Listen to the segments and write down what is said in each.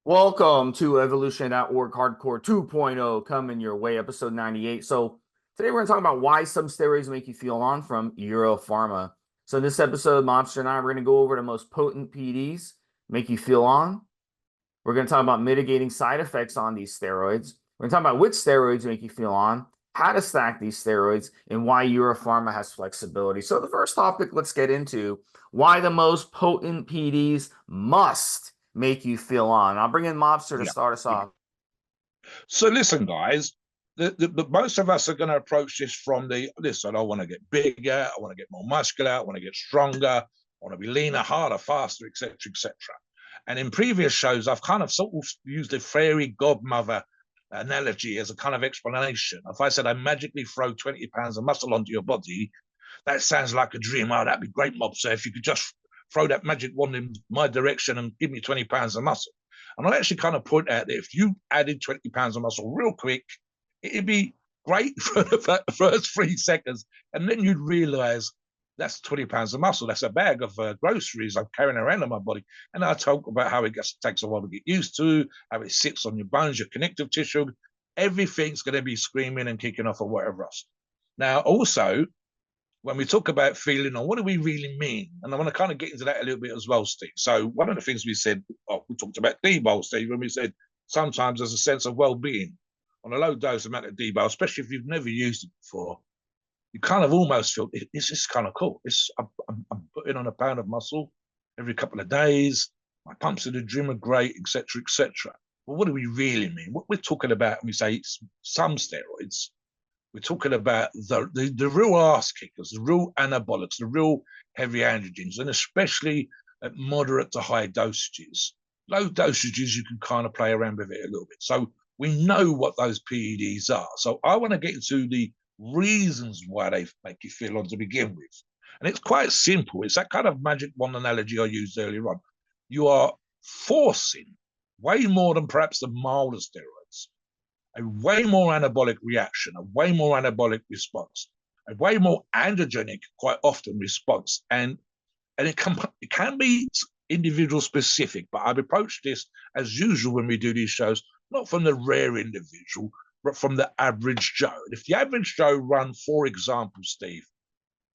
Welcome to Evolutionary.org Hardcore 2.0 coming your way, episode 98. So today we're going to talk about why some steroids make you feel on from Euro Pharma. So in this episode, Mobster and I, we're going to go over the most potent PDs make you feel on. We're going to talk about mitigating side effects on these steroids. We're going to talk about which steroids make you feel on, how to stack these steroids, and why Euro Pharma has flexibility. So the first topic, let's get into why the most potent PDs must make you feel on. I'll bring in Mobster to start us off. So listen, guys, most of us are going to approach this from listen, I want to get bigger, I want to get more muscular, I want to get stronger, I want to be leaner, harder, faster, etc., etc. And in previous shows, I've kind of sort of used the fairy godmother analogy as a kind of explanation. If I said I magically throw 20 pounds of muscle onto your body, that sounds like a dream. Oh, that'd be great, Mobster, if you could just throw that magic wand in my direction and give me 20 pounds of muscle. And I actually kind of point out that if you added 20 pounds of muscle real quick, it'd be great for the first 3 seconds. And then you'd realize that's 20 pounds of muscle. That's a bag of groceries I'm carrying around in my body. And I talk about how it takes a while to get used to, how it sits on your bones, your connective tissue. Everything's going to be screaming and kicking off or whatever else. Now, also, when we talk about feeling on, what do we really mean? And I want to kind of get into that a little bit as well, Steve. So one of the things we said, we talked about D-bol, Steve, when we said sometimes there's a sense of well-being on a low dose amount of D-bol, especially if you've never used it before. You kind of almost feel it's just kind of cool. I'm putting on a pound of muscle every couple of days. My pumps in the gym are great, etc., etc. Well, what do we really mean? What we're talking about when we say some steroids, we're talking about the real ass kickers, the real anabolics, the real heavy androgens, and especially at moderate to high dosages. Low dosages, you can kind of play around with it a little bit. So we know what those PEDs are. So I want to get into the reasons why they make you feel on to begin with. And it's quite simple. It's that kind of magic wand analogy I used earlier on. You are forcing way more than perhaps the milder steroids, a way more anabolic reaction, a way more anabolic response, a way more androgenic, quite often, response. And it can be individual specific, but I've approached this as usual when we do these shows, not from the rare individual, but from the average Joe. And if the average Joe run, for example, Steve,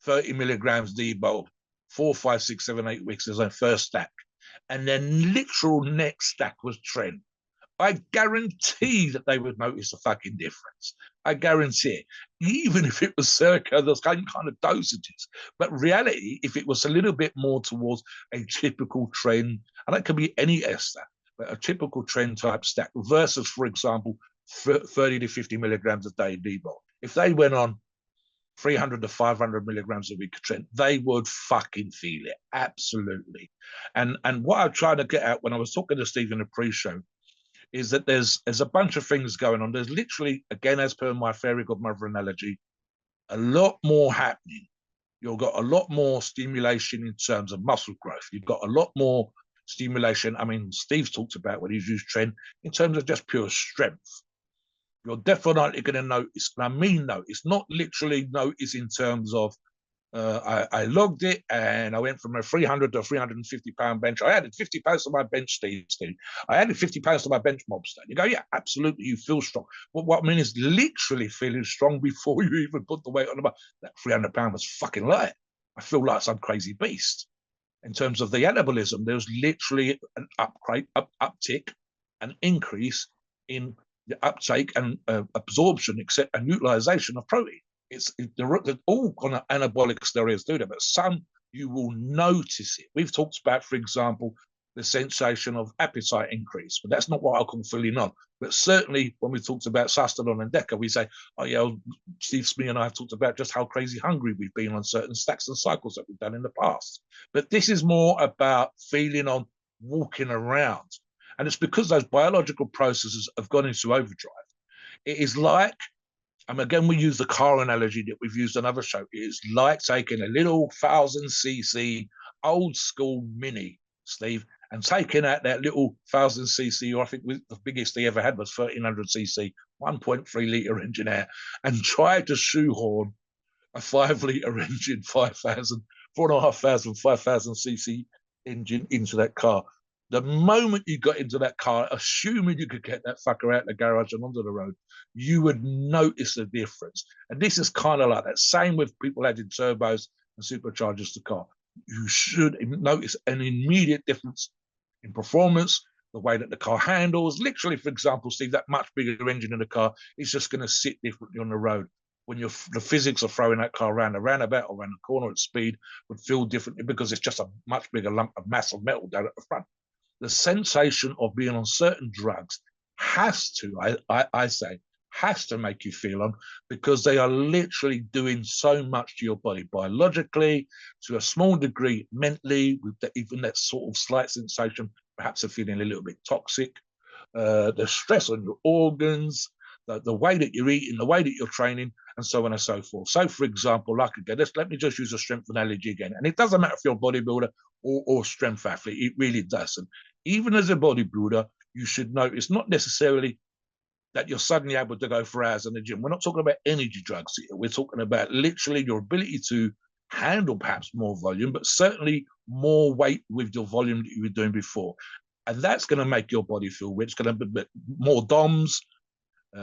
30 milligrams D-bol, 4, 5, 6, 7, 8 weeks as a first stack, and then literal next stack was trend, I guarantee that they would notice a fucking difference. I guarantee it. Even if it was circa the same kind of dosages. But reality, if it was a little bit more towards a typical trend, and that could be any ester, but a typical trend type stack versus, for example, 30 to 50 milligrams a day D-bol. If they went on 300 to 500 milligrams a week of trend, they would fucking feel it. Absolutely. And what I'm trying to get at when I was talking to Steve in the pre-show is that there's a bunch of things going on. There's literally, again, as per my fairy godmother analogy, a lot more happening. You've got a lot more stimulation in terms of muscle growth. You've got a lot more stimulation. I mean, Steve's talked about when he's used trend in terms of just pure strength. You're definitely going to notice, and I mean notice, not literally notice in terms of I logged it and I went from a 300 to a 350 pound bench. I added 50 pounds to my bench, Steve. I added 50 pounds to my bench, Mobster. You go, yeah, absolutely, you feel strong. But what I mean is literally feeling strong before you even put the weight on the bar. That 300 pound was fucking light. I feel like some crazy beast. In terms of the anabolism, there's literally an uptick, an increase in the uptake and absorption, and utilization of protein. They're all kind of anabolic steroids do that, but some you will notice it. We've talked about, for example, the sensation of appetite increase, but that's not what I call feeling on. But certainly when we talked about Sustanon and Deca, we say, oh yeah, Stevesmi and I have talked about just how crazy hungry we've been on certain stacks and cycles that we've done in the past. But this is more about feeling on walking around. And it's because those biological processes have gone into overdrive. It is like, and again, we use the car analogy that we've used on other shows. It's like taking a little 1000cc old school Mini, Steve, and taking out that little 1000cc, or I think the biggest they ever had was 1300cc, 1.3 litre engine out, and try to shoehorn a 5 litre engine, 5,000, 4,500, 5,000cc engine into that car. The moment you got into that car, assuming you could get that fucker out of the garage and onto the road, you would notice the difference. And this is kind of like that. Same with people adding turbos and superchargers to car. You should notice an immediate difference in performance, the way that the car handles. Literally, for example, Steve, that much bigger engine in the car is just going to sit differently on the road. When the physics of throwing that car around a roundabout or around the corner at speed would feel differently because it's just a much bigger lump of mass of metal down at the front. The sensation of being on certain drugs has to, I say, has to make you feel them, because they are literally doing so much to your body biologically, to a small degree mentally, with even that sort of slight sensation, perhaps of feeling a little bit toxic, the stress on your organs, the way that you're eating, the way that you're training, and so on and so forth. So, for example, like again, let me just use a strength analogy again. And it doesn't matter if you're a bodybuilder or strength athlete, it really doesn't. Even as a bodybuilder, you should know it's not necessarily that you're suddenly able to go for hours in the gym. We're not talking about energy drugs here. We're talking about literally your ability to handle perhaps more volume, but certainly more weight with your volume that you were doing before. And that's going to make your body feel weird. It's going to be more DOMs,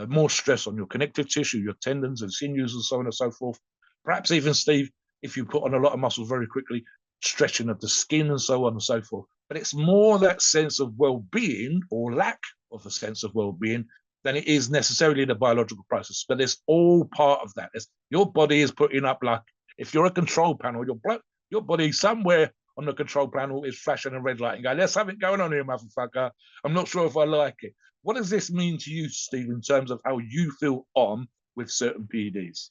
more stress on your connective tissue, your tendons and sinews, and so on and so forth. Perhaps even, Steve, if you put on a lot of muscle very quickly, stretching of the skin and so on and so forth. But it's more that sense of well-being or lack of a sense of well-being than it is necessarily the biological process. But it's all part of that. Your body is putting up, like, if you're a control panel, your body somewhere on the control panel is flashing a red light and going, there's something going on here, motherfucker. I'm not sure if I like it. What does this mean to you, Steve, in terms of how you feel on with certain PEDs?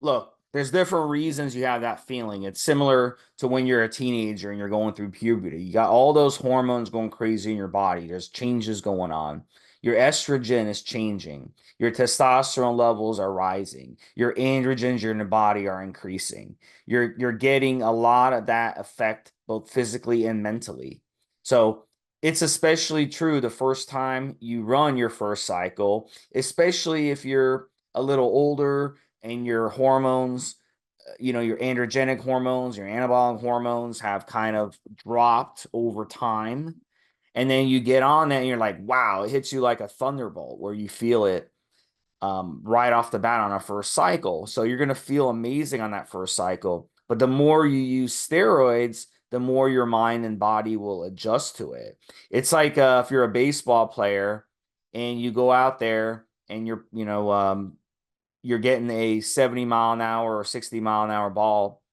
Look, there's different reasons you have that feeling. It's similar to when you're a teenager and you're going through puberty. You got all those hormones going crazy in your body. There's changes going on. Your estrogen is changing. Your testosterone levels are rising. Your androgens in your body are increasing. You're getting a lot of that effect both physically and mentally. So it's especially true the first time you run your first cycle, especially if you're a little older and your hormones, your androgenic hormones, your anabolic hormones have kind of dropped over time. And then you get on that and you're like, wow, it hits you like a thunderbolt where you feel it right off the bat on a first cycle. So you're going to feel amazing on that first cycle. But the more you use steroids, the more your mind and body will adjust to it. It's like if you're a baseball player and you go out there and you're getting a 70-mile-an-hour or 60-mile-an-hour ball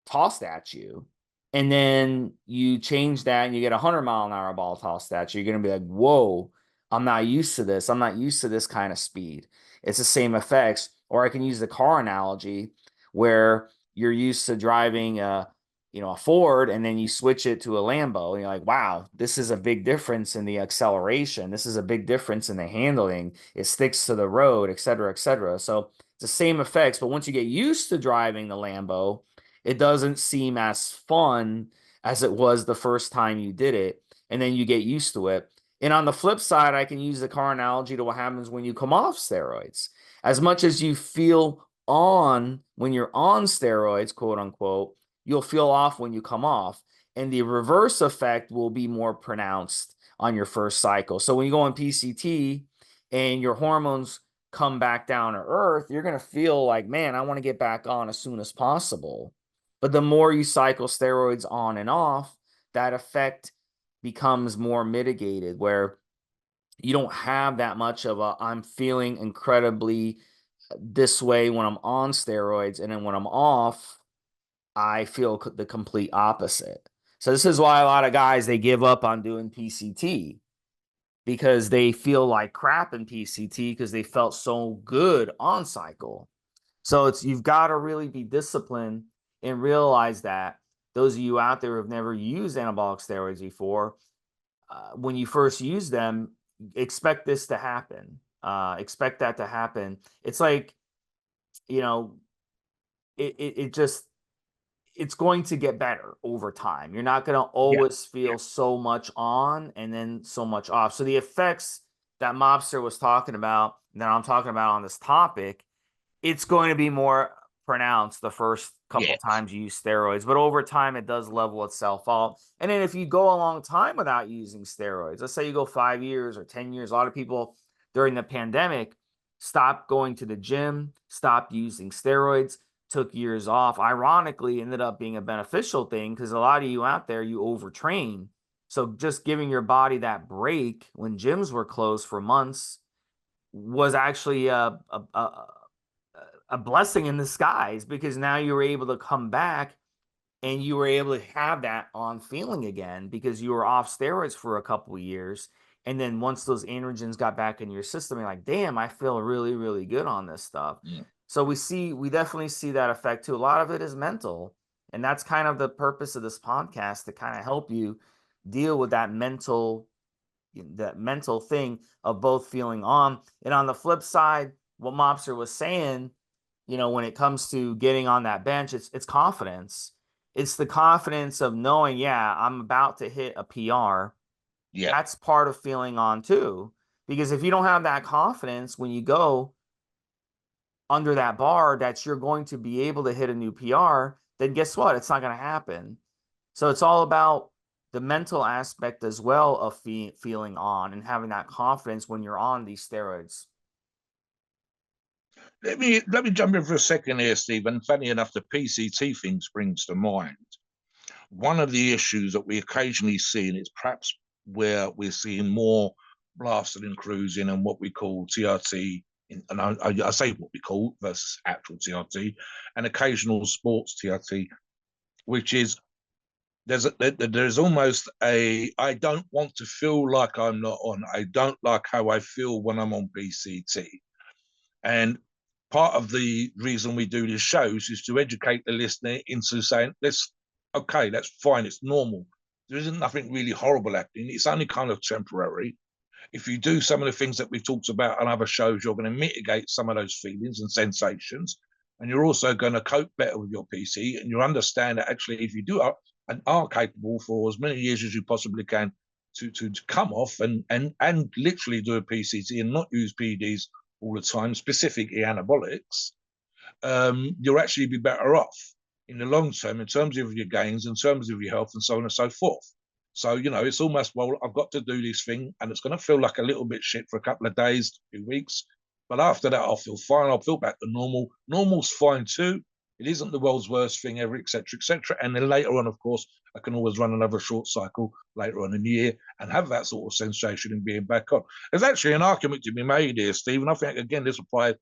tossed at you, and then you change that and you get a 100-mile-an-hour ball tossed at you, you're going to be like, whoa, I'm not used to this. I'm not used to this kind of speed. It's the same effects. Or I can use the car analogy where you're used to driving a Ford, and then you switch it to a Lambo and you're like, wow, this is a big difference in the acceleration. This is a big difference in the handling. It sticks to the road, et cetera, et cetera. So it's the same effects, but once you get used to driving the Lambo, it doesn't seem as fun as it was the first time you did it. And then you get used to it. And on the flip side, I can use the car analogy to what happens when you come off steroids. As much as you feel on when you're on steroids, quote unquote, you'll feel off when you come off. And the reverse effect will be more pronounced on your first cycle. So when you go on PCT and your hormones come back down to earth, you're going to feel like, man, I want to get back on as soon as possible. But the more you cycle steroids on and off, that effect becomes more mitigated, where you don't have that much of a, I'm feeling incredibly this way when I'm on steroids, and then when I'm off, I feel the complete opposite. So this is why a lot of guys, they give up on doing PCT because they feel like crap in PCT because they felt so good on cycle. So you've got to really be disciplined and realize that those of you out there who have never used anabolic steroids before, when you first use them, expect this to happen. Expect that to happen. It's like, it just, it's going to get better over time. You're not going to always feel so much on and then so much off. So the effects that Mobster was talking about, that I'm talking about on this topic, it's going to be more pronounced the first couple Yes. times you use steroids, but over time it does level itself out. And then if you go a long time without using steroids, let's say you go 5 years or 10 years, a lot of people during the pandemic stopped going to the gym, stopped using steroids, took years off. Ironically, ended up being a beneficial thing because a lot of you out there, you overtrain. So just giving your body that break when gyms were closed for months was actually a blessing in disguise, because now you were able to come back and you were able to have that on feeling again because you were off steroids for a couple of years. And then once those androgens got back in your system, you're like, damn, I feel really, really good on this stuff. Yeah. So we definitely see that effect too. A lot of it is mental. And that's kind of the purpose of this podcast, to kind of help you deal with that mental thing of both feeling on. And on the flip side, what Mobster was saying, when it comes to getting on that bench, it's confidence. It's the confidence of knowing, yeah, I'm about to hit a PR. Yeah. That's part of feeling on too. Because if you don't have that confidence when you go under that bar that you're going to be able to hit a new PR, then guess what? It's not going to happen. So it's all about the mental aspect as well of feeling on and having that confidence when you're on these steroids. Let me jump in for a second here, Stephen. Funny enough, the PCT thing springs to mind. One of the issues that we occasionally see, and it's perhaps where we're seeing more blasted and cruising and what we call TRT, and I say what we call versus actual TRT, and occasional sports TRT, which is there's almost a, I don't want to feel like I'm not on. I don't like how I feel when I'm on PCT. And part of the reason we do these shows is to educate the listener into saying, okay, that's fine, it's normal. There isn't nothing really horrible happening. It's only kind of temporary. If you do some of the things that we've talked about on other shows, you're going to mitigate some of those feelings and sensations. And you're also going to cope better with your PC. And you understand that actually, if you do and are capable for as many years as you possibly can to come off and literally do a PCT and not use PEDs all the time, specifically anabolics, you'll actually be better off in the long term in terms of your gains, in terms of your health, and so on and so forth. So, it's almost, well, I've got to do this thing, and it's going to feel like a little bit shit for a couple of days, 2 weeks. But after that, I'll feel fine. I'll feel back to normal. Normal's fine too. It isn't the world's worst thing ever, etc., etc. And then later on, of course, I can always run another short cycle later on in the year and have that sort of sensation and being back on. There's actually an argument to be made here, Stephen. I think, again, this applies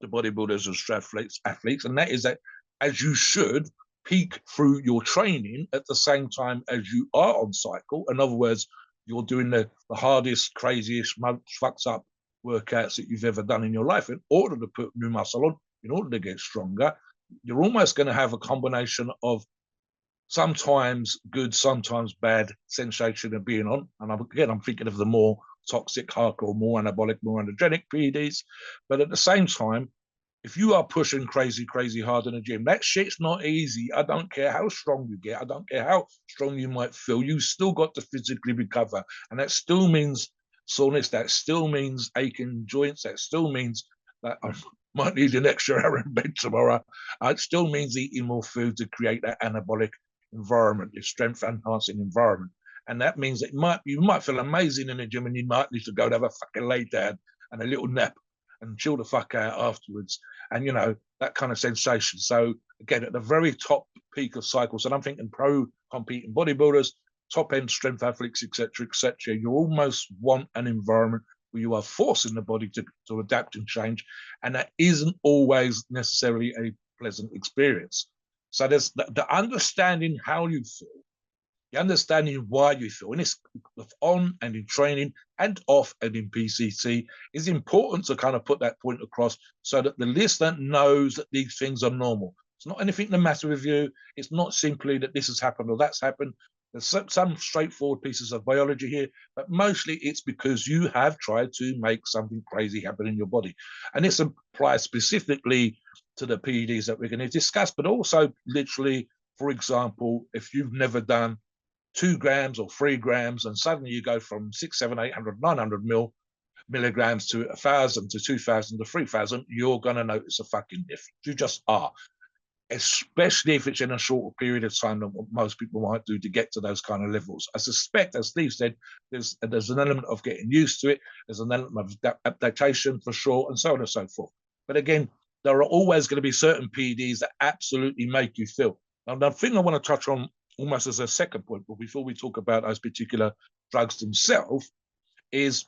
to bodybuilders and athletes, and that is that as you should peak through your training at the same time as you are on cycle. In other words, you're doing the hardest, craziest, most fucked up workouts that you've ever done in your life in order to put new muscle on, in order to get stronger. You're almost going to have a combination of sometimes good, sometimes bad sensation of being on. And I'm thinking of the more toxic, hardcore, more anabolic, more androgenic PEDs. But at the same time, if you are pushing crazy, crazy hard in the gym, that shit's not easy. I don't care how strong you get. I don't care how strong you might feel. You still got to physically recover. And that still means soreness. That still means aching joints. That still means that I might need an extra hour in bed tomorrow. It still means eating more food to create that anabolic environment, your strength enhancing environment. And that means that you might feel amazing in the gym, and you might need to go and have a fucking lay down and a little nap and chill the fuck out afterwards. And, that kind of sensation. So, again, at the very top peak of cycles, and I'm thinking pro competing bodybuilders, top end strength athletes, etc., etc., you almost want an environment where you are forcing the body to adapt and change. And that isn't always necessarily a pleasant experience. So there's the understanding how you feel, the understanding why you feel, and it's on and in training and off and in PCT is important to kind of put that point across so that the listener knows that these things are normal. It's not anything the matter with you. It's not simply that this has happened or that's happened. There's some straightforward pieces of biology here, but mostly it's because you have tried to make something crazy happen in your body. And this applies specifically to the PEDs that we're going to discuss, but also literally, for example, if you've never done 2 grams or 3 grams, and suddenly you go from 600, 700, 800, 900 milligrams to 1,000 to 2,000 to 3,000, you're going to notice a fucking difference. You just are. especially if it's in a shorter period of time than what most people might do to get to those kind of levels. I suspect, as Steve said, there's an element of getting used to it. There's an element of adaptation for sure, and so on and so forth. But again, there are always going to be certain PEDs that absolutely make you feel. Now, the thing I want to touch on almost as a second point, but before we talk about those particular drugs themselves, is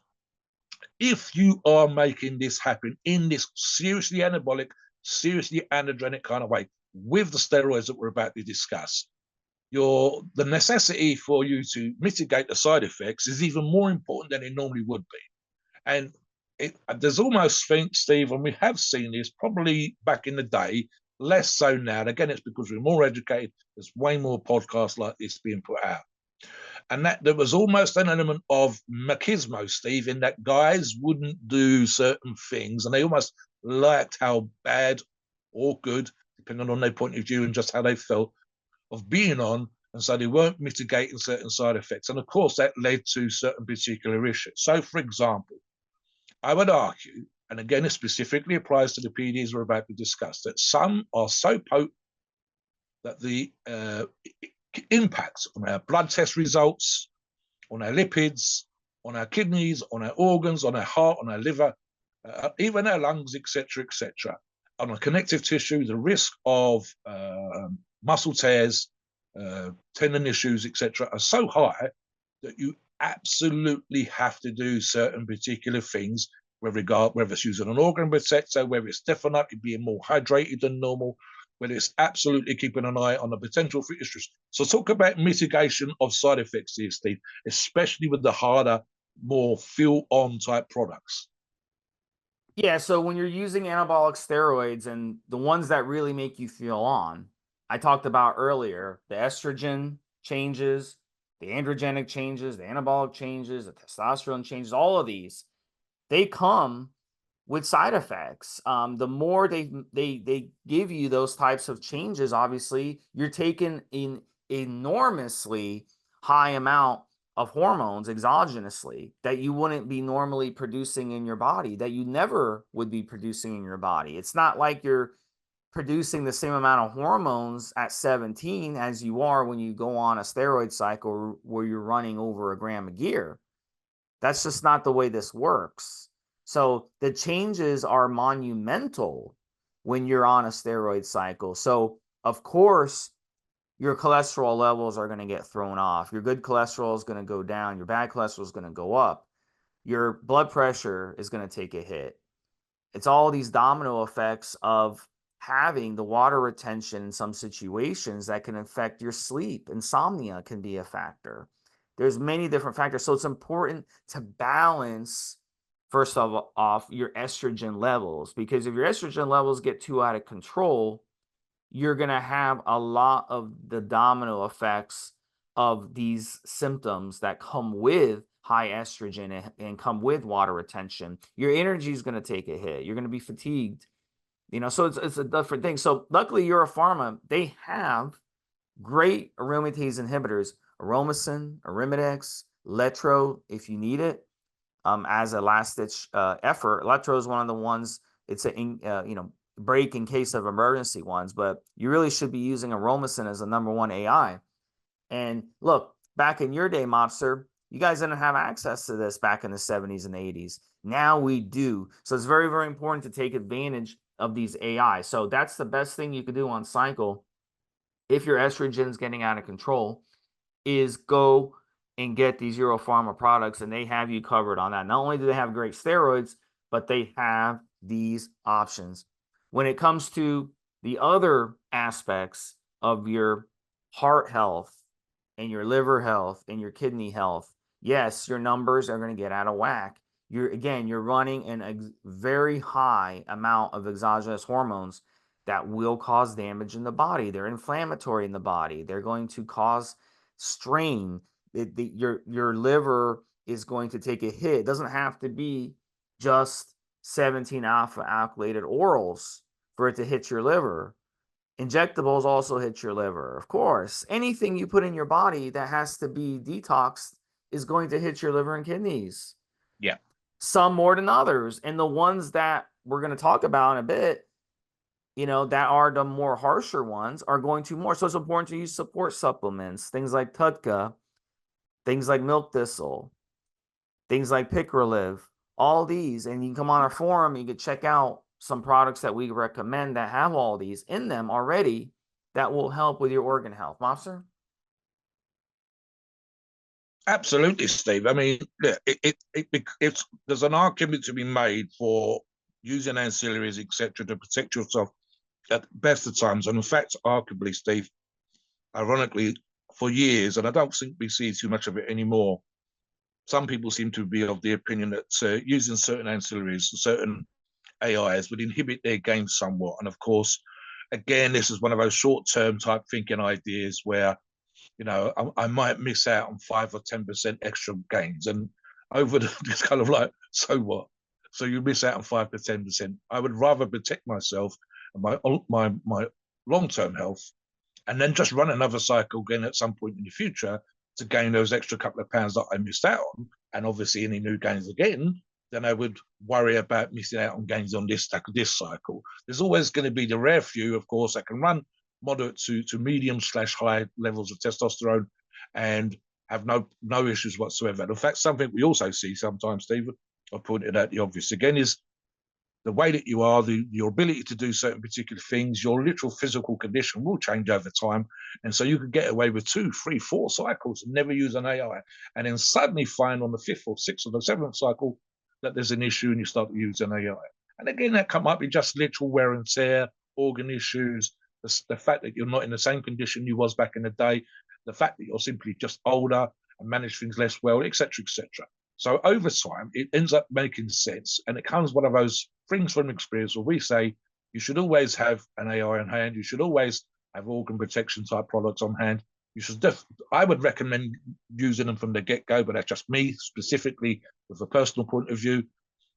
if you are making this happen in this seriously anabolic, seriously androgenic kind of way, with the steroids that we're about to discuss, the necessity for you to mitigate the side effects is even more important than it normally would be. And there's almost think, Steve, and we have seen this probably back in the day, less so now. And again, it's because we're more educated. There's way more podcasts like this being put out. And that there was almost an element of machismo, Steve, in that guys wouldn't do certain things, and they almost liked how bad or good, depending on their point of view and just how they felt, of being on, and so they weren't mitigating certain side effects. And of course, that led to certain particular issues. So, for example, I would argue, and again, it specifically applies to the PDs we're about to discuss, that some are so potent that the impacts on our blood test results, on our lipids, on our kidneys, on our organs, on our heart, on our liver, even our lungs, etc., on our connective tissue, the risk of muscle tears, tendon issues, etc., are so high that you absolutely have to do certain particular things, whether it's using an organ protector, whether it's definitely being more hydrated than normal, whether it's absolutely keeping an eye on the potential for issues. So talk about mitigation of side effects here, Steve, especially with the harder, more feel-on type products. Yeah, so when you're using anabolic steroids and the ones that really make you feel on, I talked about earlier, the estrogen changes, the androgenic changes, the anabolic changes, the testosterone changes, all of these, they come with side effects. The more they give you those types of changes, obviously, you're taking in enormously high amount of hormones exogenously that you wouldn't be normally producing in your body, that you never would be producing in your body. It's not like you're producing the same amount of hormones at 17 as you are when you go on a steroid cycle where you're running over a gram of gear. That's just not the way this works. So the changes are monumental when you're on a steroid cycle. So of course, your cholesterol levels are going to get thrown off. Your good cholesterol is going to go down. Your bad cholesterol is going to go up. Your blood pressure is going to take a hit. It's all these domino effects of having the water retention in some situations that can affect your sleep. Insomnia can be a factor. There's many different factors. So it's important to balance, first of all, your estrogen levels, because if your estrogen levels get too out of control, you're going to have a lot of the domino effects of these symptoms that come with high estrogen and come with water retention. Your energy is going to take a hit. You're going to be fatigued. So it's a different thing. So luckily, Euro Pharma, they have great aromatase inhibitors, Aromacin, Arimidex, Letro, if you need it, as a last-ditch effort. Letro is one of the ones, it's a break in case of emergency ones, but you really should be using Aromacin as the #1 AI. And look, back in your day, Mobster, you guys didn't have access to this back in the 70s and 80s. Now we do. So it's very, very important to take advantage of these AI. So that's the best thing you could do on cycle if your estrogen is getting out of control, is go and get these Euro Pharma products, and they have you covered on that. Not only do they have great steroids, but they have these options. When it comes to the other aspects of your heart health and your liver health and your kidney health, yes, your numbers are going to get out of whack. You're running in a very high amount of exogenous hormones that will cause damage in the body. They're inflammatory in the body. They're going to cause strain. Your liver is going to take a hit. It doesn't have to be just 17 alpha alkylated orals for it to hit your liver. Injectables also hit your liver. Of course, anything you put in your body that has to be detoxed is going to hit your liver and kidneys. Yeah. Some more than others. And the ones that we're going to talk about in a bit, that are the more harsher ones are going to more. So it's important to use support supplements, things like Tutka, things like milk thistle, things like Picrolive, all these. And you can come on our forum, you can check out some products that we recommend that have all these in them already that will help with your organ health. Mobster? Absolutely, Steve. I mean, yeah, it's there's an argument to be made for using ancillaries, etc., to protect yourself at the best of times. And in fact, arguably, Steve, ironically, for years, and I don't think we see too much of it anymore, some people seem to be of the opinion that using certain ancillaries, certain AIs would inhibit their game somewhat. And of course, again, this is one of those short-term type thinking ideas where, I might miss out on 5 or 10% extra gains. And over it's kind of like, so what? So you miss out on 5 to 10%. I would rather protect myself and my long-term health, and then just run another cycle again at some point in the future to gain those extra couple of pounds that I missed out on, and obviously any new gains again. Then I would worry about missing out on gains on this cycle. There's always going to be the rare few, of course, that can run moderate to medium/high levels of testosterone and have no issues whatsoever. And in fact, something we also see sometimes, Steve, I pointed out the obvious again, is the way that you are, your ability to do certain particular things, your literal physical condition will change over time. And so you could get away with 2, 3, 4 cycles and never use an AI. And then suddenly find on the 5th or 6th or the 7th cycle that there's an issue and you start to use an AI. And again, that might be just literal wear and tear, organ issues, the fact that you're not in the same condition you was back in the day, the fact that you're simply just older and manage things less well, etc., etc. So over time, it ends up making sense. And it comes one of those things from experience where we say you should always have an AI on hand. You should always have organ protection type products on hand. You should I would recommend using them from the get-go, but that's just me specifically with a personal point of view,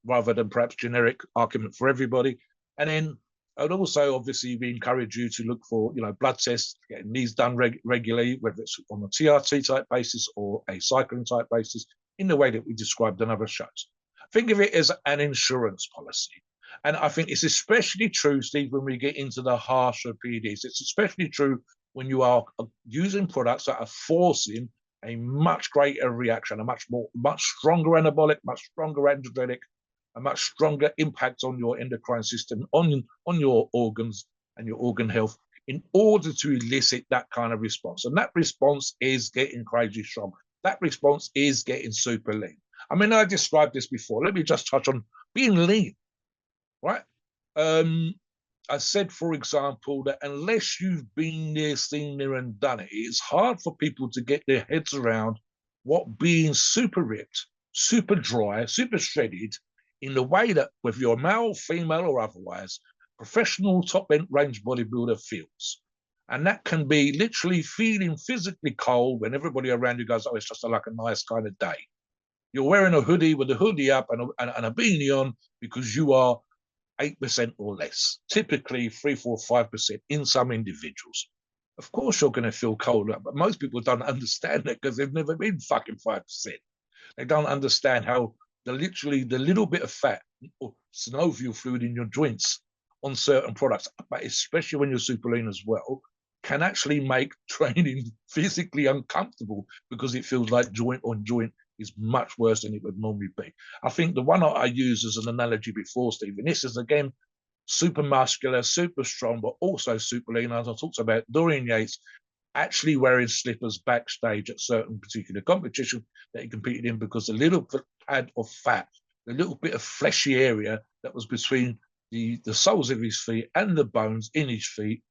rather than perhaps generic argument for everybody. And then I'd also obviously encourage you to look for, blood tests, getting these done regularly, whether it's on a TRT type basis or a cycling type basis, in the way that we described in other shows. Think of it as an insurance policy. And I think it's especially true, Steve, when we get into the harsher PEDs. It's especially true when you are using products that are forcing a much greater reaction, a much stronger anabolic, much stronger androgenic, a much stronger impact on your endocrine system, on your organs and your organ health, in order to elicit that kind of response. And that response is getting crazy strong. That response is getting super lean. I mean, I described this before. Let me just touch on being lean, right? I said, for example, that unless you've been there, seen there, and done it, it's hard for people to get their heads around what being super ripped, super dry, super shredded, in the way that, whether you're male, female, or otherwise, professional top-end range bodybuilder feels. And that can be literally feeling physically cold when everybody around you goes, oh, it's just like a nice kind of day. You're wearing a hoodie with a hoodie up and a beanie on because you are 8% or less, typically 3, 4, 5% in some individuals. Of course, you're going to feel cold, but most people don't understand that because they've never been fucking 5%. They don't understand how the little bit of fat or synovial fluid in your joints on certain products, but especially when you're super lean as well, can actually make training physically uncomfortable because it feels like joint on joint is much worse than it would normally be. I think the one I used as an analogy before, Steve, and this is again super muscular, super strong, but also super lean, as I talked about Dorian Yates actually wearing slippers backstage at certain particular competition that he competed in, because the little pad of fat, the little bit of fleshy area that was between the soles of his feet and the bones in his feet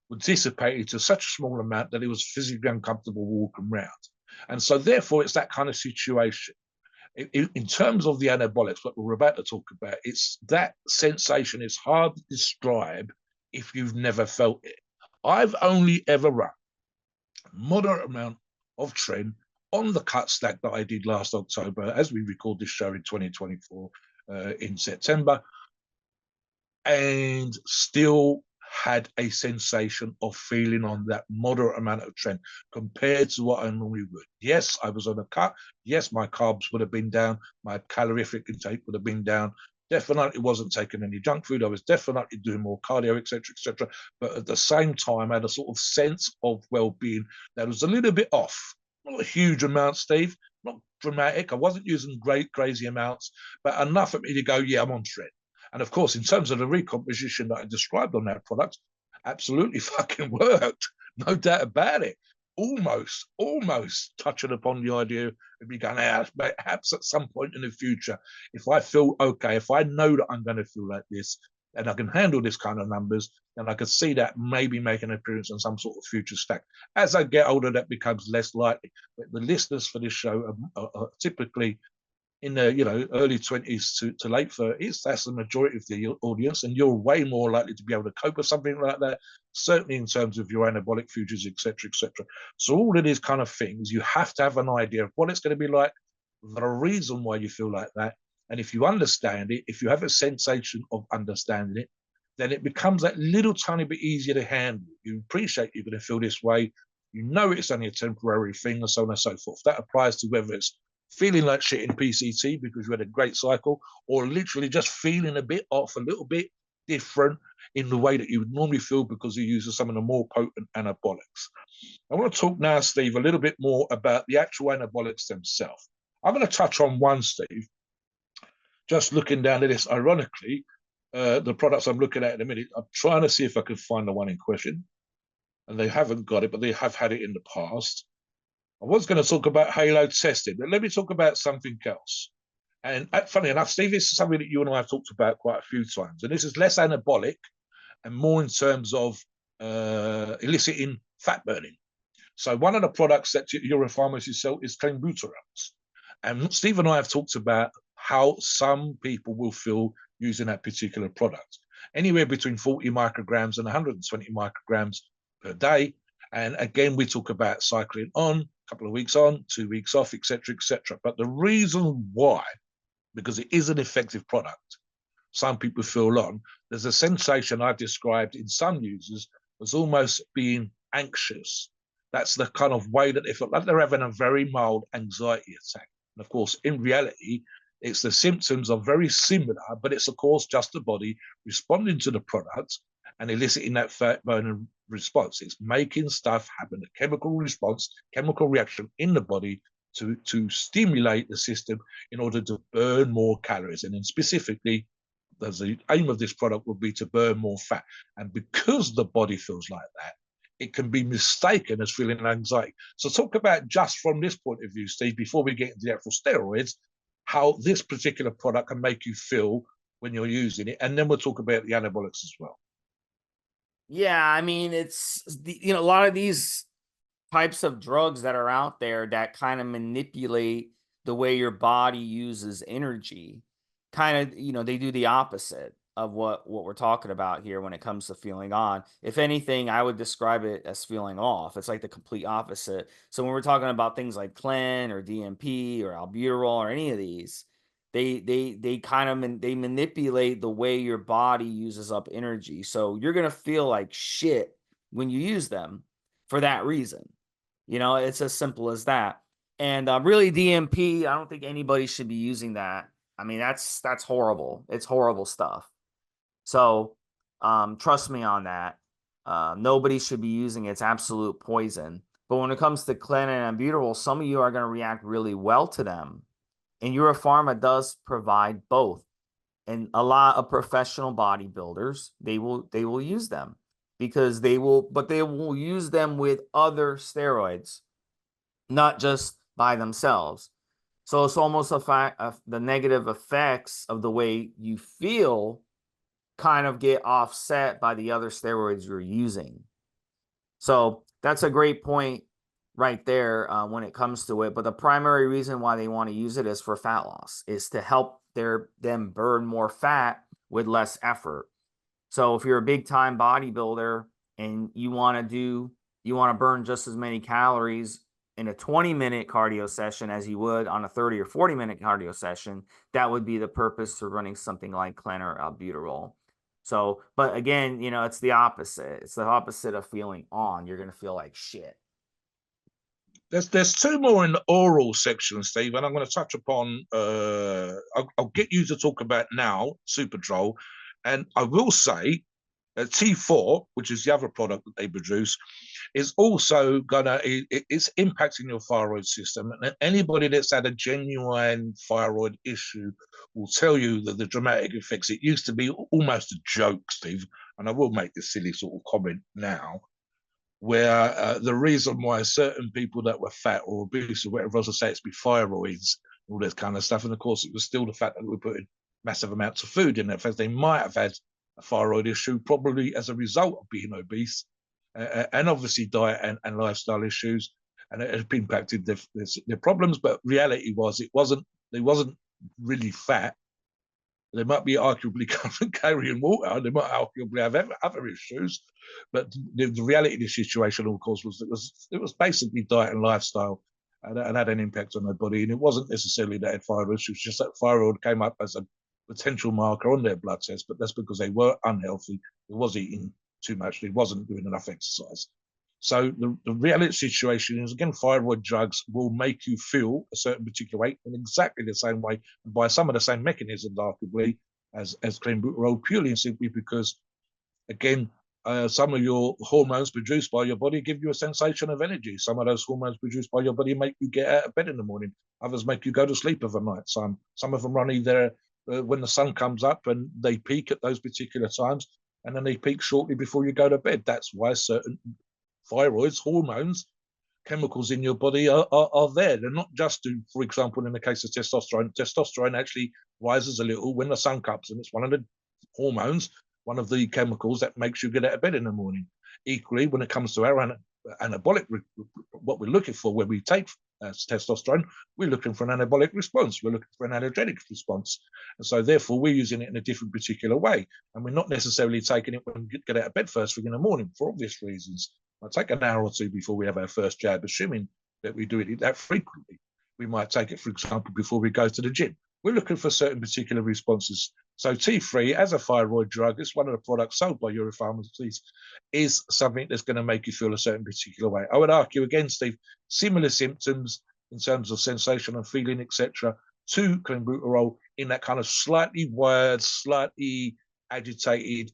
would dissipate to such a small amount that it was physically uncomfortable walking around. And so therefore it's that kind of situation. In terms of the anabolics, what we're about to talk about, it's that sensation is hard to describe if you've never felt it. I've only ever run moderate amount of trend on the cut stack that I did last October, as we record this show in 2024 in September, and still had a sensation of feeling on that moderate amount of trend compared to what I normally would. Yes, I was on a cut. Yes, my carbs would have been down. My calorific intake would have been down. Definitely wasn't taking any junk food. I was definitely doing more cardio, etc., etc. But at the same time, I had a sort of sense of well-being that was a little bit off. Not a huge amount, Steve. Not dramatic. I wasn't using great crazy amounts, but enough for me to go, yeah, I'm on trend. And of course, in terms of the recomposition that I described on that product, absolutely fucking worked. No doubt about it. Almost touching upon the idea of me going, perhaps at some point in the future, if I feel okay, if I know that I'm going to feel like this and I can handle this kind of numbers, then I could see that maybe make an appearance on some sort of future stack. As I get older, that becomes less likely. But the listeners for this show are typically in the early 20s to late 30s. That's the majority of the audience, and you're way more likely to be able to cope with something like that, certainly in terms of your anabolic futures, etc., etc. So all of these kind of things, you have to have an idea of what it's going to be like, the reason why you feel like that, and if you understand it, if you have a sensation of understanding it, then it becomes that little tiny bit easier to handle. You appreciate you're going to feel this way, you know it's only a temporary thing, and so on and so forth. That applies to whether it's feeling like shit in PCT because you had a great cycle, or literally just feeling a bit off, a little bit different in the way that you would normally feel because you use some of the more potent anabolics. I want to talk now, Steve, a little bit more about the actual anabolics themselves. I'm going to touch on one, Steve. Just looking down at this, ironically, the products I'm looking at in a minute, I'm trying to see if I can find the one in question. And they haven't got it, but they have had it in the past. I was going to talk about halo testing, but let me talk about something else. And funny enough, Steve, this is something that you and I have talked about quite a few times. And this is less anabolic and more in terms of eliciting fat burning. So one of the products that Euro Pharma sell is clenbuterol. And Steve and I have talked about how some people will feel using that particular product. Anywhere between 40 micrograms and 120 micrograms per day. And again, we talk about cycling on, a couple of weeks on, 2 weeks off, etc., etc. But the reason why, because it is an effective product, some people feel on, there's a sensation I've described in some users as almost being anxious. That's the kind of way that they feel like they're having a very mild anxiety attack. And of course, in reality, it's the symptoms are very similar, but it's of course just the body responding to the product and eliciting that fat burning response. It's making stuff happen, a chemical response, chemical reaction in the body to stimulate the system in order to burn more calories. And then specifically, the aim of this product would be to burn more fat. And because the body feels like that, it can be mistaken as feeling anxiety. So talk about, just from this point of view, Steve, before we get into the actual steroids, how this particular product can make you feel when you're using it. And then we'll talk about the anabolics as well. Yeah, I mean, it's a lot of these types of drugs that are out there that kind of manipulate the way your body uses energy. Kind of, they do the opposite of what we're talking about here when it comes to feeling on. If anything, I would describe it as feeling off. It's like the complete opposite. So when we're talking about things like Clen or DMP or albuterol or any of these, they kind of they manipulate the way your body uses up energy. So you're gonna feel like shit when you use them for that reason. It's as simple as that. And really, DMP, I don't think anybody should be using that. I mean, that's horrible. It's horrible stuff. So trust me on that. Nobody should be using it. It's absolute poison. But when it comes to Clen and albuterol, some of you are going to react really well to them. And Euro Pharma does provide both. And a lot of professional bodybuilders, they will use them because they will use them with other steroids, not just by themselves. So it's almost a fact of the negative effects of the way you feel kind of get offset by the other steroids you're using. So that's a great point right there when it comes to it. But the primary reason why they want to use it is for fat loss, is to help them burn more fat with less effort. So if you're a big time bodybuilder and you want to burn just as many calories in a 20-minute cardio session as you would on a 30 or 40-minute cardio session, that would be the purpose of running something like Clen or albuterol. So, but again, it's the opposite. It's the opposite of feeling on. You're going to feel like shit. There's two more in the oral section, Steve, and I'm going to touch upon. I'll get you to talk about now, Superdrol, and I will say T4, which is the other product that they produce, is also it's impacting your thyroid system. And anybody that's had a genuine thyroid issue will tell you that the dramatic effects. It used to be almost a joke, Steve, and I will make this silly sort of comment now, where the reason why certain people that were fat or obese or whatever else I say it's be thyroids, all this kind of stuff, and of course it was still the fact that we were putting massive amounts of food in there. In fact, they might have had a thyroid issue probably as a result of being obese, and obviously diet and lifestyle issues, and it has impacted their problems. But reality was they wasn't really fat. They might be arguably carrying water. They might arguably have other issues, but the reality of the situation, of course, was it was basically diet and lifestyle, and had an impact on their body. And it wasn't necessarily that they had thyroid issues; just that thyroid came up as a potential marker on their blood test. But that's because they were unhealthy. They was eating too much. They wasn't doing enough exercise. So the reality situation is, again, thyroid drugs will make you feel a certain particular way in exactly the same way and by some of the same mechanisms, arguably, as clenbuterol, purely and simply because, again, some of your hormones produced by your body give you a sensation of energy. Some of those hormones produced by your body make you get out of bed in the morning. Others make you go to sleep overnight. Some of them run either when the sun comes up and they peak at those particular times, and then they peak shortly before you go to bed. That's why certain thyroids, hormones, chemicals in your body are there. They're not just to, for example, in the case of testosterone, testosterone actually rises a little when the sun comes, and it's one of the hormones, one of the chemicals that makes you get out of bed in the morning. Equally, when it comes to our anabolic, what we're looking for when we take testosterone, we're looking for an anabolic response. We're looking for an androgenic response. And so therefore, we're using it in a different particular way. And we're not necessarily taking it when we get out of bed first thing in the morning for obvious reasons. I'll take an hour or two before we have our first jab, assuming that we do it that frequently. We might take it, for example, before we go to the gym. We're looking for certain particular responses. So T3, as a thyroid drug, it's one of the products sold by Euro Pharma, is something that's going to make you feel a certain particular way. I would argue, again, Steve, similar symptoms in terms of sensation and feeling, etc., to clenbuterol, in that kind of slightly wired, slightly agitated,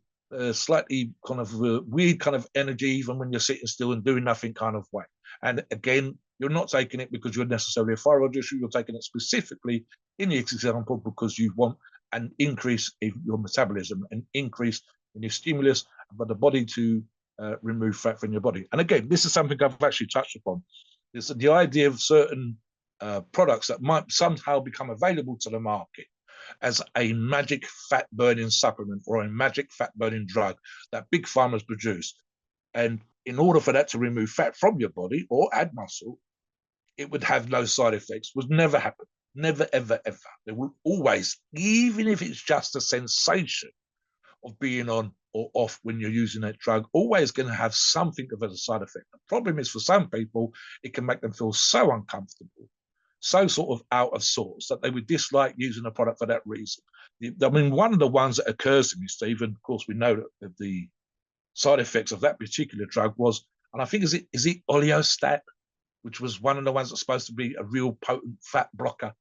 slightly kind of weird kind of energy, even when you're sitting still and doing nothing kind of way. And again, you're not taking it because you're necessarily a thyroid issue. You're taking it specifically in the example because you want an increase in your metabolism, an increase in your stimulus, but the body to remove fat from your body. And again, this is something I've actually touched upon. It's the idea of certain products that might somehow become available to the market as a magic fat burning supplement or a magic fat burning drug that big pharma's produce. And in order for that to remove fat from your body or add muscle, it would have no side effects. Would never happen. Never, ever, ever. There will always, even if it's just a sensation of being on or off when you're using that drug, always going to have something of a side effect. The problem is, for some people, it can make them feel so uncomfortable, so sort of out of sorts, that they would dislike using a product for that reason. I mean, one of the ones that occurs to me, Steve, and of course we know that the side effects of that particular drug was, and I think is it oleostat, which was one of the ones that's supposed to be a real potent fat blocker.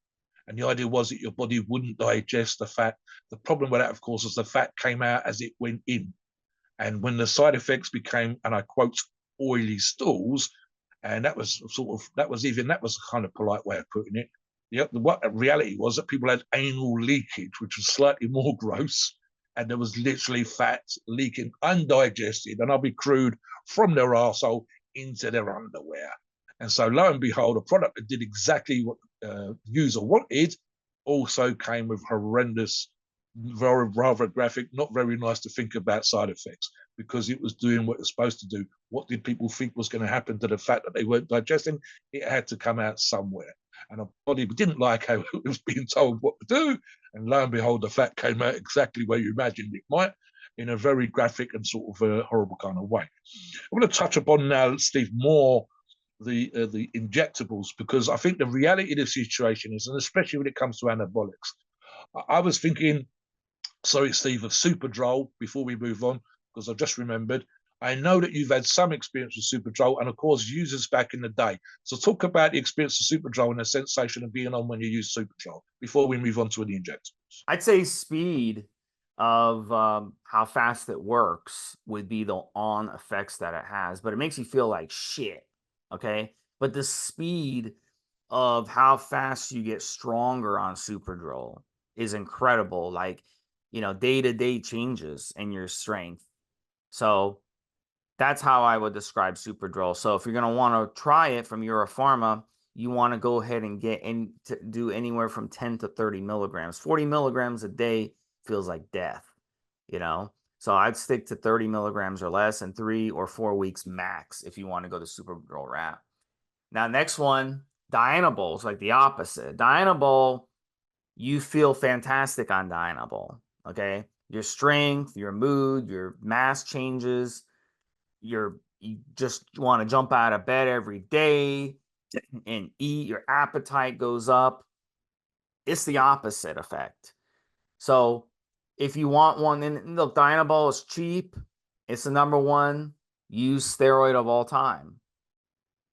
And the idea was that your body wouldn't digest the fat. The problem with that, of course, is the fat came out as it went in. And when the side effects became, and I quote, oily stools, and that was a kind of polite way of putting it. What the reality was that people had anal leakage, which was slightly more gross, and there was literally fat leaking undigested, and I'll be crude, from their arsehole into their underwear. And so, lo and behold, a product that did exactly what the user wanted also came with horrendous, rather graphic, not very nice to think about side effects, because it was doing what it was supposed to do. What did people think was going to happen to the fat that they weren't digesting? It had to come out somewhere. And our body didn't like how it was being told what to do. And lo and behold, the fat came out exactly where you imagined it might, in a very graphic and sort of a horrible kind of way. I'm going to touch upon now, Steve, more the injectables, because I think the reality of the situation is, and especially when it comes to anabolics, I was thinking, sorry, Steve, of Superdrol before we move on, because I just remembered I know that you've had some experience with Superdrol and, of course, users back in the day. So talk about the experience of Superdrol and the sensation of being on when you use Superdrol before we move on to the injectables. I'd say speed of how fast it works would be the on effects that it has, but it makes you feel like shit. Okay. But the speed of how fast you get stronger on Superdrol is incredible. Like, day to day changes in your strength. So that's how I would describe Superdrol. So if you're going to want to try it from Euro Pharma, you want to go ahead and get in to do anywhere from 10 to 30 milligrams. 40 milligrams a day feels like death, you know? So I'd stick to 30 milligrams or less in 3 or 4 weeks max if you want to go to Superdrol wrap. Now, next one, Dianabol is like the opposite. Dianabol, you feel fantastic on Dianabol, okay? Your strength, your mood, your mass changes, you just want to jump out of bed every day and eat, your appetite goes up. It's the opposite effect. So if you want one, and look, Dianabol is cheap. It's the number one used steroid of all time.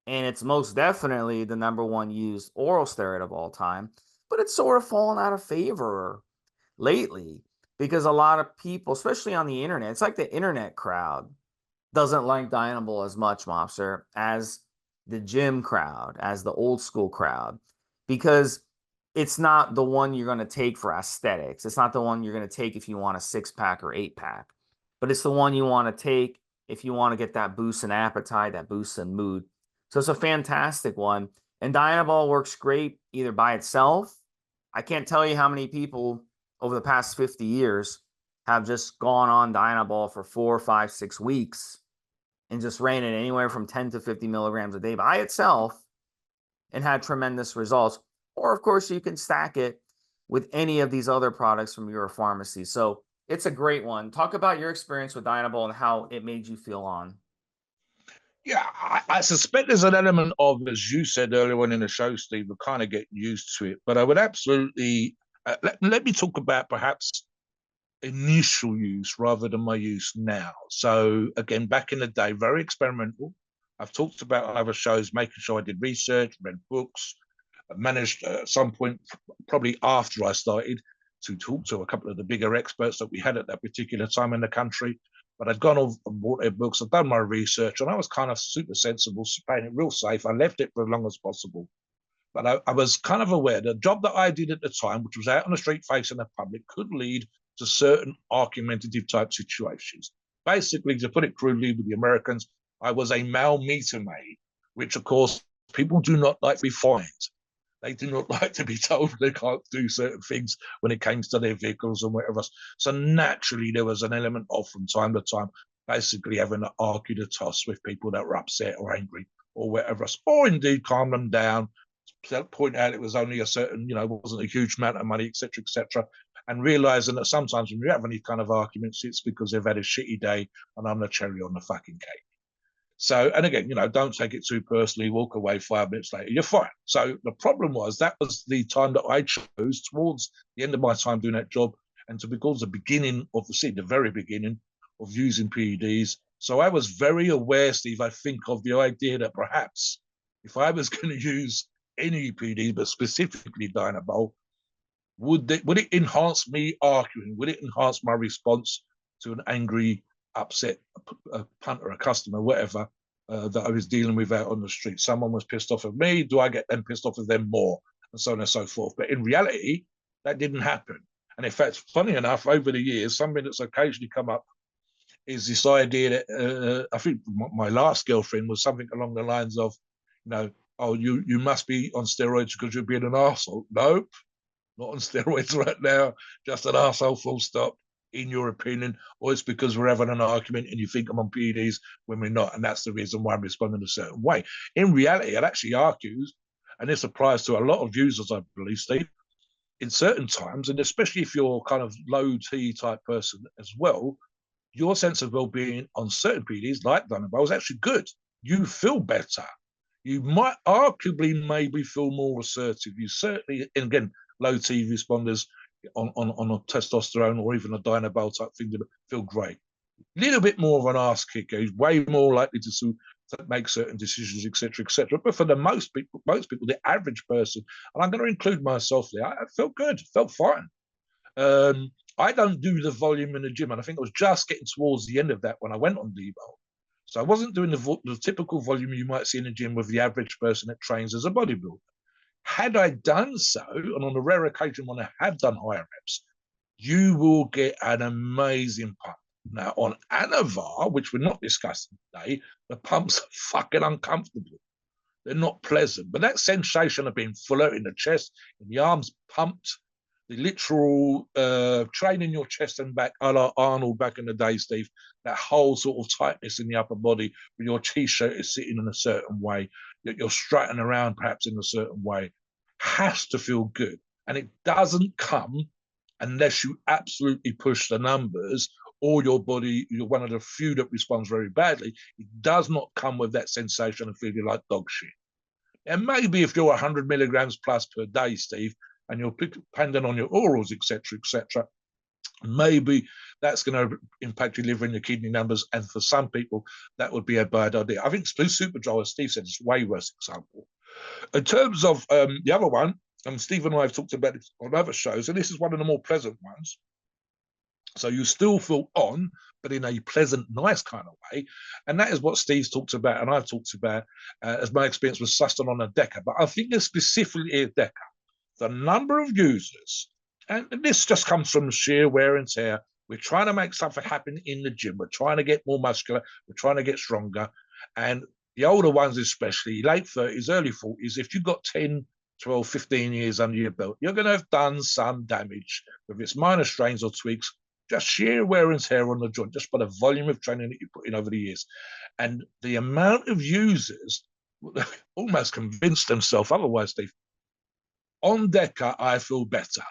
And it's most definitely the number one used oral steroid of all time. But it's sort of fallen out of favor lately because a lot of people, especially on the internet, it's like the internet crowd doesn't like Dianabol as much, Mobster, as the gym crowd, as the old school crowd, because it's not the one you're going to take for aesthetics. It's not the one you're going to take if you want a 6-pack or 8-pack, but it's the one you want to take if you want to get that boost in appetite, that boost in mood. So it's a fantastic one. And Dianabol works great either by itself. I can't tell you how many people over the past 50 years have just gone on Dianabol for 4, 5, 6 weeks and just ran it anywhere from 10 to 50 milligrams a day by itself and had tremendous results. Or, of course, you can stack it with any of these other products from your pharmacy. So it's a great one. Talk about your experience with Dianabol and how it made you feel on. Yeah, I suspect there's an element of, as you said earlier on in the show, Steve, we kind of get used to it. But I would absolutely let me talk about perhaps initial use rather than my use now. So again, back in the day, very experimental. I've talked about on other shows, making sure I did research, read books, I managed at some point, probably after I started, to talk to a couple of the bigger experts that we had at that particular time in the country. But I'd gone off and bought their books, I'd done my research, and I was kind of super sensible, playing it real safe. I left it for as long as possible. But I was kind of aware the job that I did at the time, which was out on the street facing the public, could lead to certain argumentative type situations. Basically, to put it crudely with the Americans, I was a male meter maid, which, of course, people do not like to be fined. They do not like to be told they can't do certain things when it comes to their vehicles and whatever. So naturally, there was an element of, from time to time, basically having to argue the toss with people that were upset or angry or whatever, or indeed calm them down, point out it was only a certain, wasn't a huge amount of money, etc., and realizing that sometimes when you have any kind of arguments, it's because they've had a shitty day and I'm the cherry on the fucking cake. So, and again, don't take it too personally, walk away 5 minutes later, you're fine. So the problem was that was the time that I chose towards the end of my time doing that job and towards the beginning of the very beginning of using PEDs. So I was very aware, Steve, I think, of the idea that perhaps if I was going to use any PED, but specifically Dianabol, would it enhance me arguing? Would it enhance my response to an angry, upset a punter, a customer, whatever, that I was dealing with out on the street? Someone was pissed off at me. Do I get them pissed off at them more? And so on and so forth. But in reality, that didn't happen. And in fact, funny enough, over the years, something that's occasionally come up is this idea that I think my last girlfriend was something along the lines of, oh, you must be on steroids because you're being an arsehole. Nope, not on steroids right now, just an arsehole, full stop, in your opinion, or it's because we're having an argument and you think I'm on PEDs when we're not, and that's the reason why I'm responding a certain way. In reality, it actually argues, and this applies to a lot of users, I believe, Steve, in certain times, and especially if you're kind of low T type person as well, your sense of well-being on certain PEDs, like Dianabol, is actually good. You feel better. You might arguably maybe feel more assertive. You certainly, and again, low T responders on a testosterone or even a Dianabol type thing feel great. Little bit more of an ass kicker. He's way more likely to make certain decisions, etc., etc. But for the most people, the average person, and I'm going to include myself there, I felt good, felt fine. I don't do the volume in the gym, and I think I was just getting towards the end of that when I went on Debo. So I wasn't doing the typical volume you might see in the gym with the average person that trains as a bodybuilder. Had I done so, and on a rare occasion when I have done higher reps, you will get an amazing pump. Now, on Anavar, which we're not discussing today, the pumps are fucking uncomfortable. They're not pleasant. But that sensation of being fuller in the chest, in the arms pumped, the literal training your chest and back, a la Arnold back in the day, Steve, that whole sort of tightness in the upper body when your t-shirt is sitting in a certain way, that you're strutting around perhaps in a certain way, has to feel good. And it doesn't come unless you absolutely push the numbers or your body, you're one of the few that responds very badly. It does not come with that sensation of feeling like dog shit. And maybe if you're 100 milligrams plus per day, Steve, and you're dependent on your orals, etc., maybe that's going to impact your liver and your kidney numbers. And for some people, that would be a bad idea. I think Blue Superdry, as Steve said, is a way worse example. In terms of the other one, and Steve and I have talked about it on other shows, and this is one of the more pleasant ones. So you still feel on, but in a pleasant, nice kind of way. And that is what Steve's talked about, and I've talked about as my experience with Sustain on a Deca. But I think it's specifically a Deca. The number of users, and this just comes from sheer wear and tear. We're trying to make something happen in the gym. We're trying to get more muscular. We're trying to get stronger. And the older ones, especially late 30s, early 40s, if you've got 10, 12, 15 years under your belt, you're going to have done some damage, whether it's minor strains or tweaks, just sheer wear and tear on the joint, just by the volume of training that you put in over the years. And the amount of users almost convinced themselves otherwise, Steve. On Deca, I feel better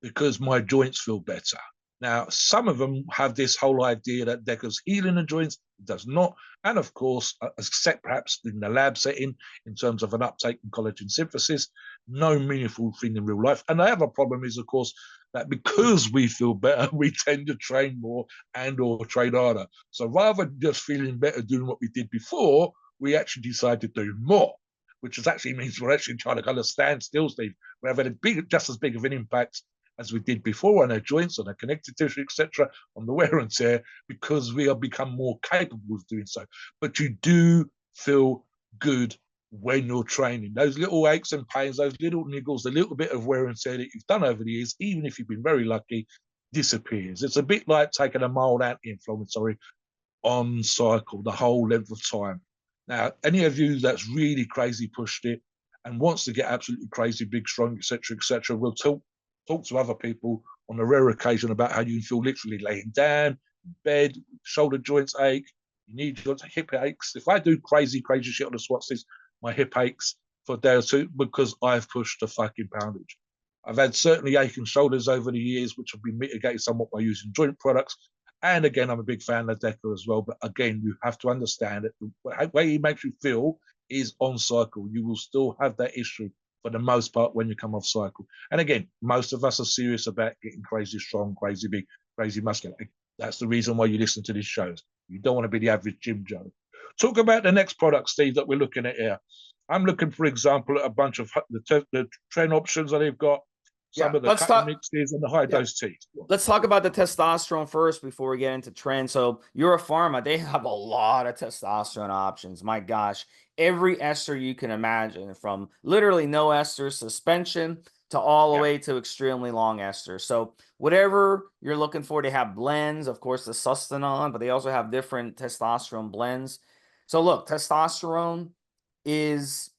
because my joints feel better. Now, some of them have this whole idea that Deca's healing the joints. It does not. And of course, except perhaps in the lab setting, in terms of an uptake in collagen synthesis, no meaningful thing in real life. And the other problem is, of course, that because we feel better, we tend to train more and or train harder. So rather than just feeling better doing what we did before, we actually decide to do more, which actually means we're actually trying to kind of stand still, Steve. We're having just as big of an impact as we did before on our joints, on our connective tissue, etc., on the wear and tear, because we have become more capable of doing so. But you do feel good when you're training. Those little aches and pains, those little niggles, the little bit of wear and tear that you've done over the years, even if you've been very lucky, disappears. It's a bit like taking a mild anti-inflammatory on cycle the whole length of time. Now, any of you that's really crazy pushed it and wants to get absolutely crazy, big, strong, etc., we'll talk to other people on a rare occasion about how you feel literally laying down, in bed, shoulder joints ache, you need your hip aches. If I do crazy shit on the squats, my hip aches for a day or two because I've pushed the fucking poundage. I've had certainly aching shoulders over the years, which have been mitigated somewhat by using joint products. And again, I'm a big fan of Deca as well. But again, you have to understand that the way he makes you feel is on cycle. You will still have that issue for the most part when you come off cycle. And again, most of us are serious about getting crazy strong, crazy big, crazy muscular. That's the reason why you listen to these shows. You don't want to be the average Jim Joe. Talk about the next product, Steve, that we're looking at here. I'm looking, for example, at a bunch of the trend options that they've got. Some of the cutting mixes and the high dose teas. Let's talk about the testosterone first before we get into trend. So Euro Pharma, they have a lot of testosterone options. My gosh, every ester you can imagine, from literally no ester suspension to all the way to extremely long ester. So whatever you're looking for, they have blends, of course, the Sustanon, but they also have different testosterone blends. So look, testosterone is,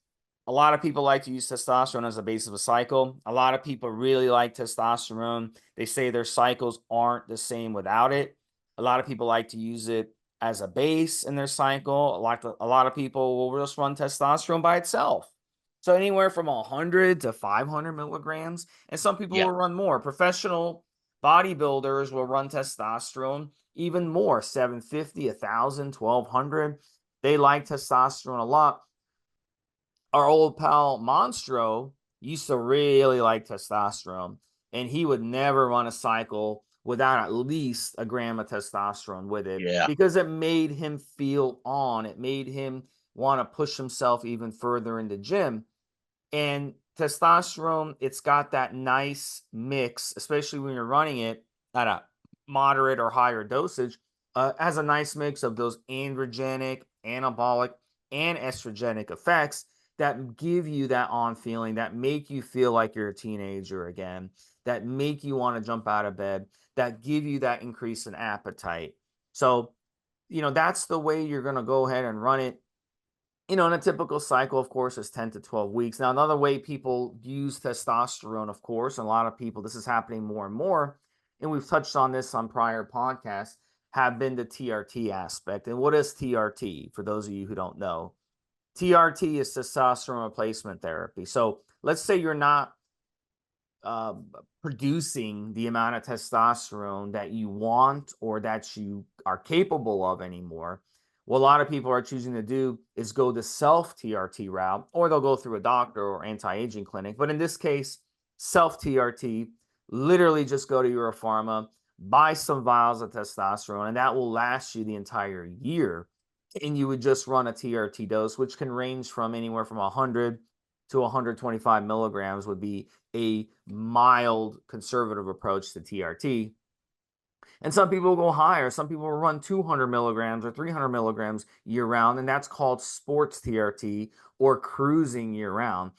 a lot of people like to use testosterone as a base of a cycle. A lot of people really like testosterone. They say their cycles aren't the same without it. A lot of people like to use it as a base in their cycle. A lot of people will just run testosterone by itself. So anywhere from 100 to 500 milligrams. And some people will run more. Professional bodybuilders will run testosterone even more, 750, 1,000, 1,200. They like testosterone a lot. Our old pal Monstro used to really like testosterone, and he would never run a cycle without at least a gram of testosterone with it, Yeah. because it made him feel on. It made him want to push himself even further in the gym. And testosterone, it's got that nice mix, especially when you're running it at a moderate or higher dosage, has a nice mix of those androgenic, anabolic, and estrogenic effects that give you that on feeling, that make you feel like you're a teenager again, that make you want to jump out of bed, that give you that increase in appetite. So, that's the way you're going to go ahead and run it. In a typical cycle, of course, is 10 to 12 weeks. Now, another way people use testosterone, of course, and a lot of people, this is happening more and more, and we've touched on this on prior podcasts, have been the TRT aspect. And what is TRT, for those of you who don't know? TRT is testosterone replacement therapy. So let's say you're not uh, producing the amount of testosterone that you want or that you are capable of anymore. What a lot of people are choosing to do is go the self TRT route, or they'll go through a doctor or anti-aging clinic. But in this case, self TRT, literally just go to Euro Pharma, buy some vials of testosterone, and that will last you the entire year. And you would just run a TRT dose, which can range from anywhere from 100 to 125 milligrams would be a mild conservative approach to TRT. And some people go higher. Some people will run 200 milligrams or 300 milligrams year round, and that's called sports TRT or cruising year round.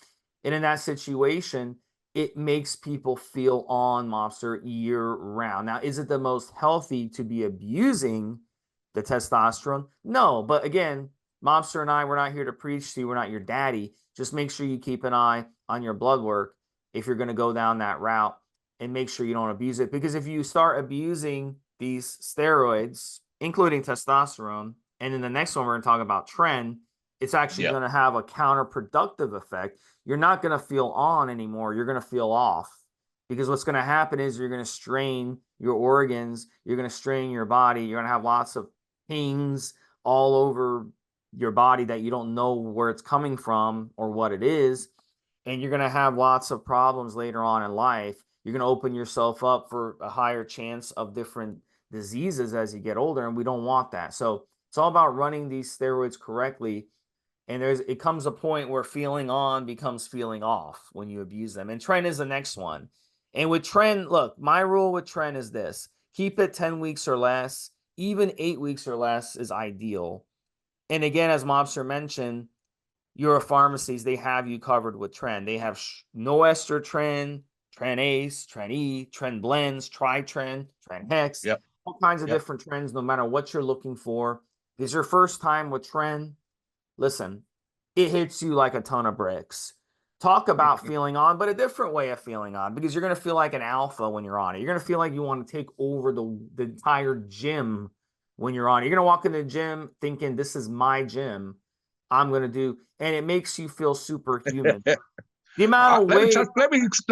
And in that situation, it makes people feel on Mobster year round. Now, is it the most healthy to be abusing the testosterone? No, but again, Mobster and I, we're not here to preach to you. We're not your daddy. Just make sure you keep an eye on your blood work if you're going to go down that route, and make sure you don't abuse it. Because if you start abusing these steroids, including testosterone, and then the next one we're going to talk about tren, it's actually going to have a counterproductive effect. You're not going to feel on anymore. You're going to feel off. Because what's going to happen is you're going to strain your organs. You're going to strain your body. You're going to have lots of pings all over your body that you don't know where it's coming from or what it is. And you're going to have lots of problems later on in life. You're going to open yourself up for a higher chance of different diseases as you get older, and we don't want that. So it's all about running these steroids correctly. And it comes a point where feeling on becomes feeling off when you abuse them. And tren is the next one. And with tren, look, my rule with tren is this: keep it 10 weeks or less. Even 8 weeks or less is ideal. And again, as Mobster mentioned, Euro pharmacies, they have you covered with tren. They have no ester tren, tren ace, tren E, tren blends, tritren, tren hex, all kinds of different trends, no matter what you're looking for. If it's your first time with tren, listen, it hits you like a ton of bricks. Talk about feeling on, but a different way of feeling on, because you're going to feel like an alpha when you're on it. You're going to feel like you want to take over the entire gym when you're on it. You're going to walk in the gym thinking, this is my gym. I'm going to do, and it makes you feel superhuman. The amount of weight. Let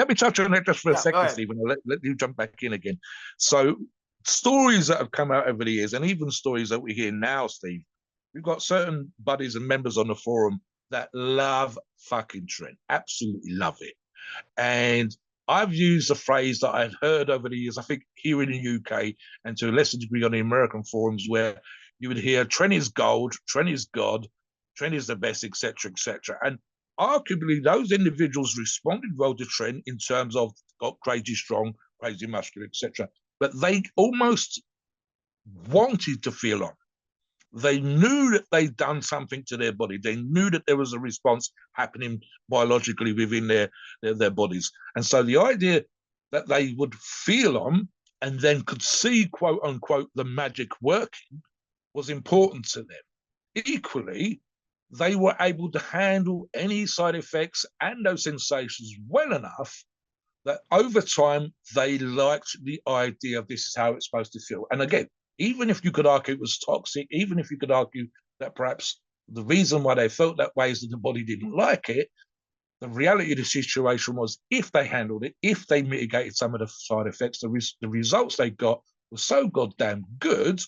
me touch on that just for a second, Stephen. Let you jump back in again. So, stories that have come out over the years, and even stories that we hear now, Steve, we've got certain buddies and members on the forum that love fucking tren, absolutely love it. And I've used a phrase that I've heard over the years, I think here in the UK and to a lesser degree on the American forums, where you would hear tren is gold, tren is God, tren is the best, etc., etc. And arguably, those individuals responded well to tren in terms of got crazy strong, crazy muscular, etc. But they almost wanted to feel on. They knew that they'd done something to their body. They knew that there was a response happening biologically within their bodies. And so the idea that they would feel on and then could see, quote unquote, the magic working was important to them. Equally, they were able to handle any side effects and those sensations well enough that over time, they liked the idea of this is how it's supposed to feel. And again, even if you could argue it was toxic, even if you could argue that perhaps the reason why they felt that way is that the body didn't like it, the reality of the situation was if they handled it, if they mitigated some of the side effects, the results they got were so goddamn good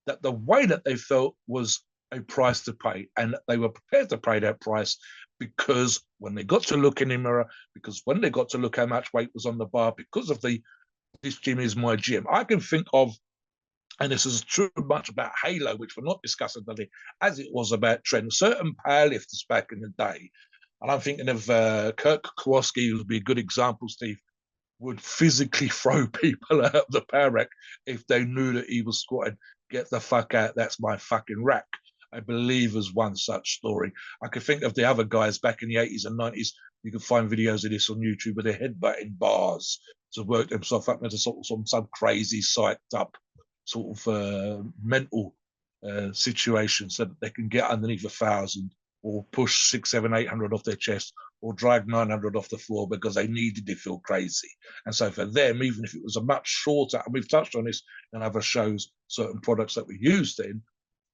that the way that they felt was a price to pay, and they were prepared to pay that price because when they got to look in the mirror, because when they got to look how much weight was on the bar, because of the this gym is my gym. I can think of, and this is true much about Halo, which we're not discussing today, as it was about Trent, certain powerlifters back in the day. And I'm thinking of Kirk Kowalski, who would be a good example, Steve, would physically throw people out of the power rack if they knew that he was squatting. Get the fuck out, that's my fucking rack. I believe is one such story. I could think of the other guys back in the 80s and 90s. You can find videos of this on YouTube where they're headbutting bars to work themselves up into sort of some crazy psyched up sort of mental situation so that they can get underneath 1,000 or push 6, 7, 800 off their chest or drag 900 off the floor because they needed to feel crazy. And so for them, even if it was a much shorter, and we've touched on this in other shows, certain products that we used in,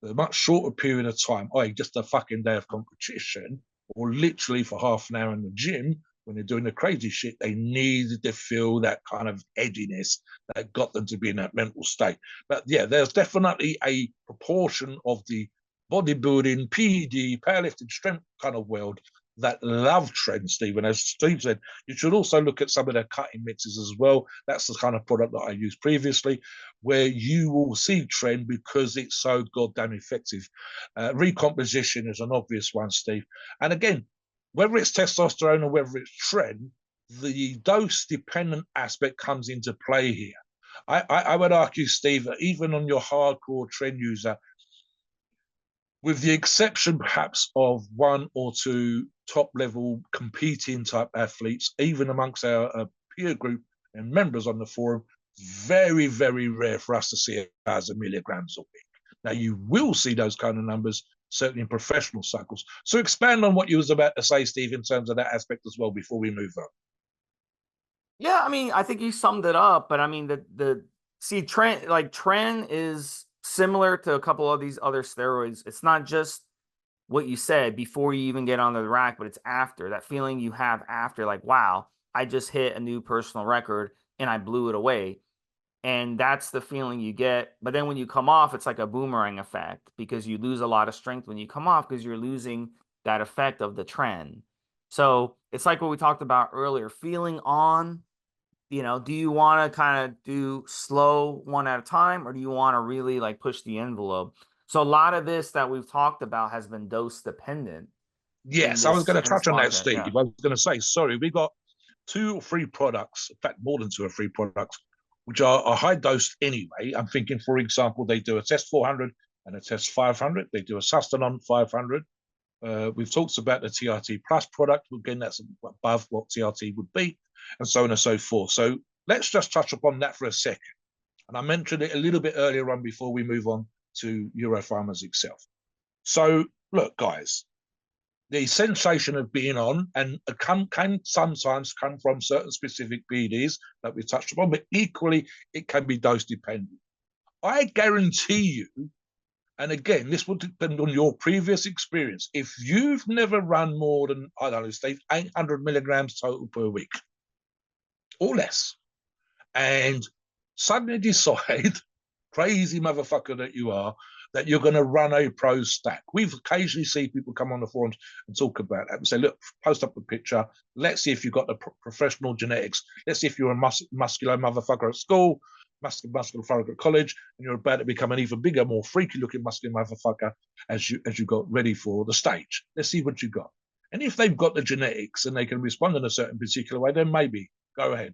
a much shorter period of time, i.e. just a fucking day of competition, or literally for half an hour in the gym, when they're doing the crazy shit, they needed to feel that kind of edginess that got them to be in that mental state. But yeah, there's definitely a proportion of the bodybuilding, PED, powerlifting, strength kind of world that love Trend, Stephen. As Steve said, you should also look at some of their cutting mixes as well. That's the kind of product that I used previously, where you will see Trend because it's so goddamn effective. Recomposition is an obvious one, Steve. And again, whether it's testosterone or whether it's Trend, the dose-dependent aspect comes into play here. I would argue, Steve, that even on your hardcore Trend user, with the exception perhaps of one or two top level competing type athletes, even amongst our peer group and members on the forum, very, very rare for us to see 1,000 milligrams a week. Now, you will see those kind of numbers, certainly in professional cycles. So expand on what you was about to say, Steve, in terms of that aspect as well before we move on. Yeah, I mean, I think you summed it up, but I mean, Tren is similar to a couple of these other steroids. It's not just what you said before you even get onto the rack, but it's after that feeling you have after, like, wow, I just hit a new personal record and I blew it away. And that's the feeling you get. But then when you come off, it's like a boomerang effect because you lose a lot of strength when you come off because you're losing that effect of the trend. So it's like what we talked about earlier, feeling on, do you want to kind of do slow one at a time or do you want to really like push the envelope? So a lot of this that we've talked about has been dose dependent Yes, I was going to in this touch on that, content. Steve. Yeah. I was going to say, sorry, we got 2 or 3 products, in fact, more than 2 or 3 products, which are high dosed anyway. I'm thinking, for example, they do a test 400 and a test 500. They do a Sustanon 500. We've talked about the TRT Plus product. Again, that's above what TRT would be, and so on and so forth. So let's just touch upon that for a second. And I mentioned it a little bit earlier on before we move on to Euro Pharma's itself. So look, guys, the sensation of being on and can sometimes come from certain specific PDs that we touched upon, but equally it can be dose dependent. I guarantee you, and again, this will depend on your previous experience. If you've never run more than, I don't know, Steve, 800 milligrams total per week or less, and suddenly decide, crazy motherfucker that you are, that you're going to run a pro stack. We've occasionally seen people come on the forums and talk about that and say, look, post up a picture. Let's see if you've got the professional genetics. Let's see if you're a muscular motherfucker at school, muscular motherfucker at college, and you're about to become an even bigger, more freaky looking muscular motherfucker as you got ready for the stage. Let's see what you got. And if they've got the genetics and they can respond in a certain particular way, then maybe go ahead.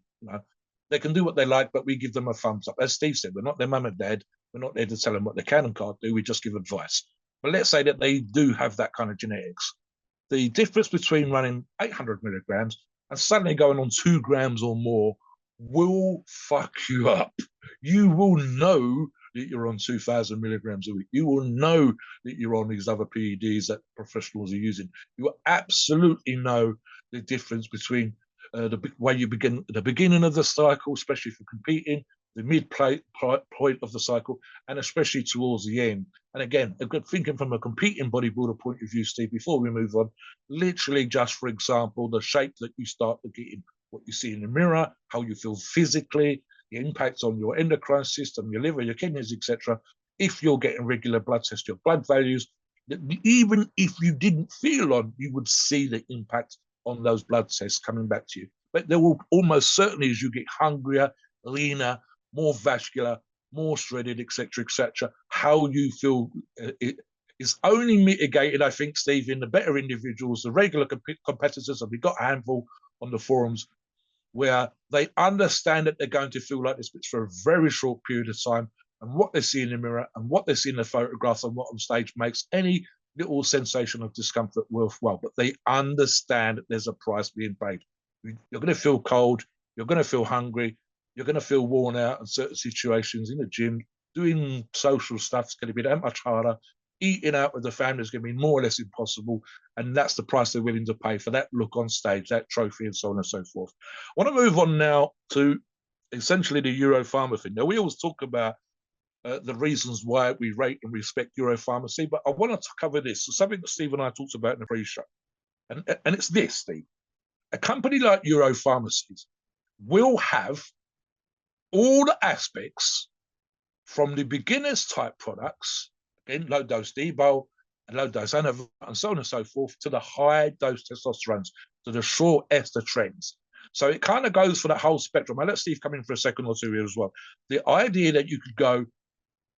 They can do what they like, but we give them a thumbs up. As Steve said, we're not their mum and dad. We're not there to tell them what they can and can't do. We just give advice. But let's say that they do have that kind of genetics. The difference between running 800 milligrams and suddenly going on 2 grams or more will fuck you up. You will know that you're on 2,000 milligrams a week. You will know that you're on these other PEDs that professionals are using. You will absolutely know the difference between the way you begin, the beginning of the cycle, especially for competing, the mid point of the cycle, and especially towards the end. And again, thinking from a competing bodybuilder point of view, Steve, before we move on, literally just, for example, the shape that you start to get in, what you see in the mirror, how you feel physically, the impacts on your endocrine system, your liver, your kidneys, etc. If you're getting regular blood tests, your blood values, even if you didn't feel on, you would see the impact on those blood tests coming back to you. But there will almost certainly, as you get hungrier, leaner, more vascular, more shredded, etc., how you feel it is only mitigated, I think, Steve, in the better individuals, the regular competitors, and we've got a handful on the forums, where they understand that they're going to feel like this for a very short period of time, and what they see in the mirror and what they see in the photographs and what on stage makes any little sensation of discomfort worthwhile. But they understand that there's a price being paid. You're going to feel cold, you're going to feel hungry, you're going to feel worn out in certain situations in the gym. Doing social stuff is going to be that much harder. Eating out with the family is going to be more or less impossible. And that's the price they're willing to pay for that look on stage, that trophy, and so on and so forth. I want to move on now to essentially the Euro Pharma thing. Now, we always talk about the reasons why we rate and respect Euro Pharmacy, but I want to cover this. So something that Steve and I talked about in the pre-show. And it's this, Steve. A company like Euro Pharmacies will have all the aspects from the beginners type products, again, low dose Debo and low dose Anavar and so on and so forth, to the high dose testosterones, to the short ester trends. So it kind of goes for that whole spectrum. I'll let Steve come in for a second or two here as well. The idea that you could go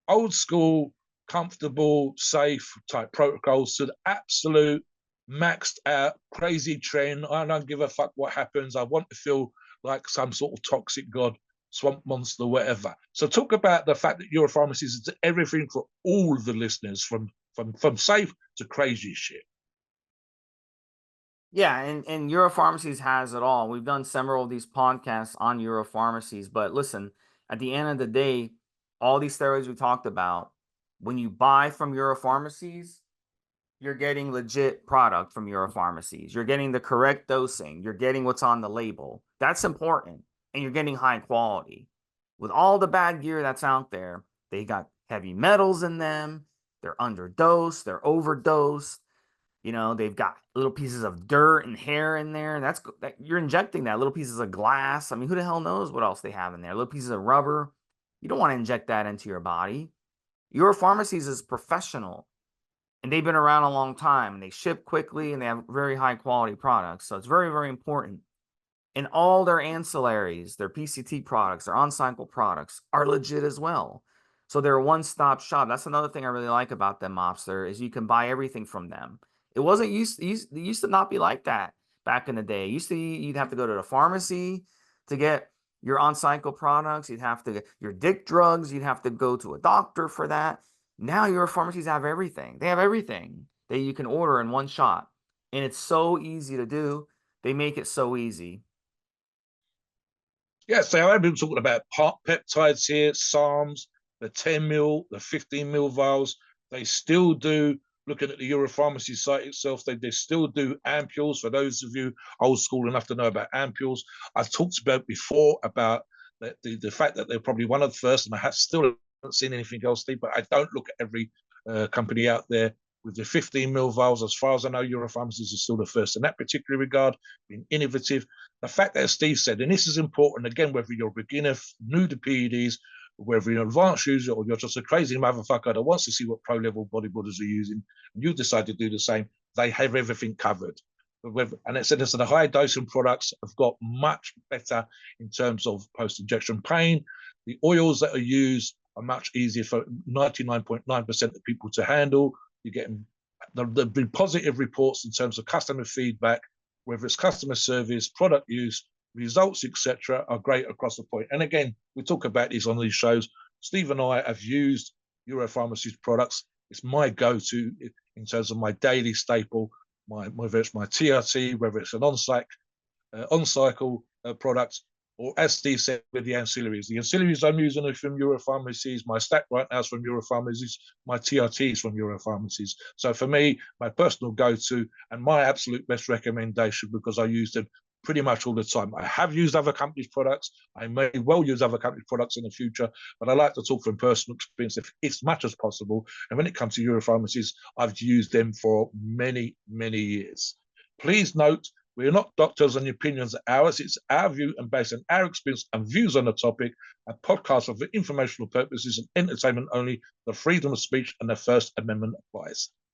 old school, comfortable, safe type protocols to the absolute maxed out, crazy trend. I don't give a fuck what happens. I want to feel like some sort of toxic god, swamp monster, whatever. So talk about the fact that Euro Pharmacies is everything for all the listeners, from safe to crazy shit. Yeah, and Euro Pharmacies has it all. We've done several of these podcasts on Euro Pharmacies, but listen, at the end of the day, all these steroids we talked about, when you buy from Euro Pharmacies, you're getting legit product from Euro Pharmacies. You're getting the correct dosing. You're getting what's on the label. That's important. And you're getting high quality. With all the bad gear that's out there, they got heavy metals in them. They're underdosed. They're overdosed. You know, they've got little pieces of dirt and hair in there. You're injecting that, little pieces of glass. I mean, who the hell knows what else they have in there? Little pieces of rubber. You don't want to inject that into your body. Euro Pharmacies is professional, and they've been around a long time, and they ship quickly, and they have very high quality products. So it's very, very important. And all their ancillaries, their PCT products, their on-cycle products are legit as well. So they're a one-stop shop. That's another thing I really like about them, Mobster, is you can buy everything from them. It used to not be like that back in the day. You'd have to go to the pharmacy to get your on-cycle products. You'd have to get your dick drugs. You'd have to go to a doctor for that. Now your pharmacies have everything. They have everything that you can order in one shot. And it's so easy to do. They make it so easy. Yes, they have been talking about peptides here, SARMs, the 10 mil, the 15 mil vials. They still do, looking at the Euro Pharmacy site itself, they still do ampules. For those of you old school enough to know about ampules, I've talked about before about the fact that they're probably one of the first, and I still haven't seen anything else, Steve, but I don't look at every company out there with the 15 mil vials. As far as I know, Euro Pharmacies is still the first in that particular regard, being innovative. The fact that, as Steve said, and this is important, again, whether you're a beginner, new to PEDs, whether you're an advanced user or you're just a crazy motherfucker that wants to see what pro-level bodybuilders are using, and you decide to do the same, they have everything covered. And it said this, the high dosing products have got much better in terms of post-injection pain. The oils that are used are much easier for 99.9% of people to handle. You're getting the positive reports in terms of customer feedback, whether it's customer service, product use, results, etc., are great across the point. And again, we talk about these on these shows. Steve and I have used Euro Pharmacy's products. It's my go-to in terms of my daily staple, whether it's my TRT, whether it's an on-cycle product, or as Steve said, with the ancillaries. The ancillaries I'm using are from Euro Pharmacies. My stack right now is from Euro Pharmacies. My TRT is from Euro Pharmacies. So for me, my personal go-to and my absolute best recommendation, because I use them pretty much all the time. I have used other companies' products. I may well use other companies' products in the future, but I like to talk from personal experience as much as possible. And when it comes to Euro Pharmacies, I've used them for many, many years. Please note, we are not doctors and the opinions are ours. It's our view and based on our experience and views on the topic. A podcast for informational purposes and entertainment only. The freedom of speech and the First Amendment applies.